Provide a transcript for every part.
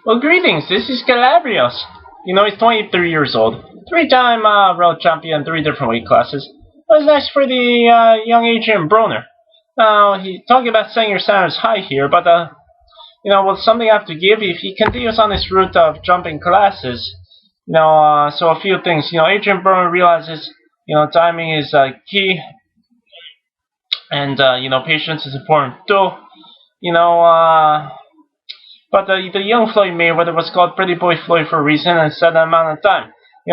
Well, greetings. This is Calabrios. He's 23 years old, three-time world champion, three different weight classes. It was nice for the young Adrien Broner. Now, he's talking about setting your standards high here, but well, something I have to give. If he continues on this route of jumping classes, so a few things. Adrien Broner realizes, timing is key, and patience is important too. But the young Floyd Mayweather was called Pretty Boy Floyd for a reason and set an amount of time.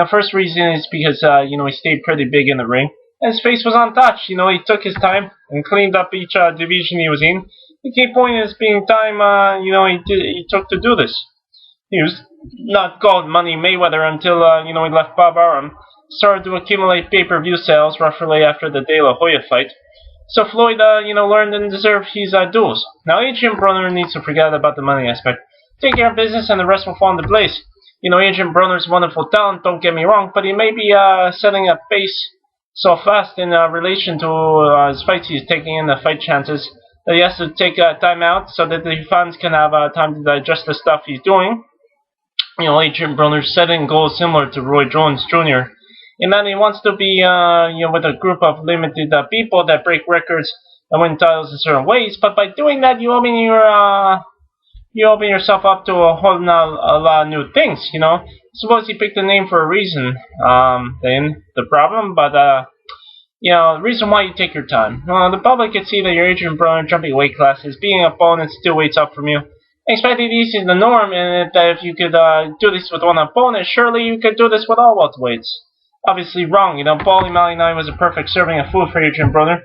First reason is because he stayed pretty big in the ring, and his face was untouched. He took his time and cleaned up each division he was in. The key point is being time. He took to do this. He was not called Money Mayweather until he left Bob Arum, started to accumulate pay-per-view sales roughly after the De La Hoya fight. So Floyd, learned and deserved his duels. Now Adrien Broner needs to forget about the money aspect. Take care of business and the rest will fall into place. Adrien Broner's wonderful talent, don't get me wrong, but he may be setting a pace so fast in relation to his fights he's taking in the fight chances that he has to take time out so that the fans can have time to digest the stuff he's doing. Adrien Broner's setting goals similar to Roy Jones Jr. And then he wants to be, with a group of limited people that break records and win titles in certain ways. But by doing that, you open yourself up to a lot of new things. Suppose you picked the name for a reason. Then the problem, but the reason why you take your time. The public can see that you're Adrien Broner jumping weight classes, beating opponents 2 weights up from you. Expecting this is the norm, and that if you could do this with one opponent, surely you could do this with all welterweights. Obviously wrong. Paulie Malignaggi was a perfect serving of food for Adrien Broner.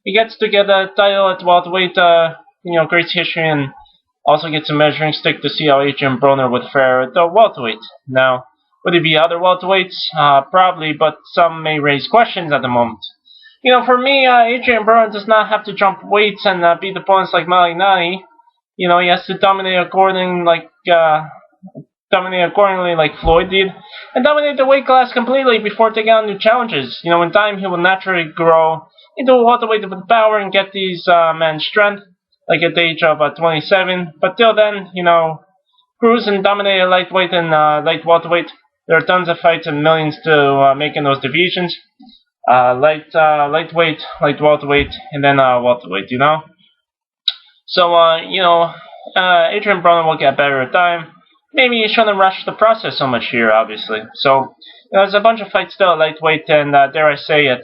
He gets to get a title at welterweight, great history, and also gets a measuring stick to see how Adrien Broner would fare at the welterweight. Now, would it be other welterweights? Probably, but some may raise questions at the moment. For me, Adrien Broner does not have to jump weights and beat opponents like Malignaggi. He has to dominate accordingly like Floyd did, and dominate the weight class completely before taking on new challenges. In time he will naturally grow into a welterweight with power and get these men's strength, like at the age of 27. But till then, cruise and dominate a lightweight and light welterweight. There are tons of fights and millions to make in those divisions. Lightweight, light welterweight, and then welterweight. So Adrien Broner will get better at time. Maybe you shouldn't rush the process so much here, obviously. So, there's a bunch of fights still at lightweight and, dare I say it,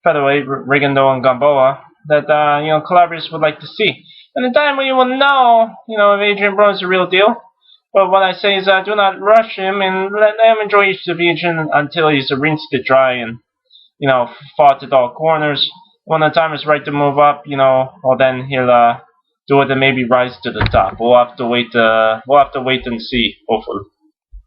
featherweight, Rigondeaux and Gamboa, that, Calabrios would like to see. And the time when you will know, if Adrien Broner is the real deal. But what I say is, do not rush him and let him enjoy each division until he's rinsed it dry and, fought at all corners. When the time is right to move up, well then he'll, do it and maybe rise to the top. We'll have to wait and see, hopefully.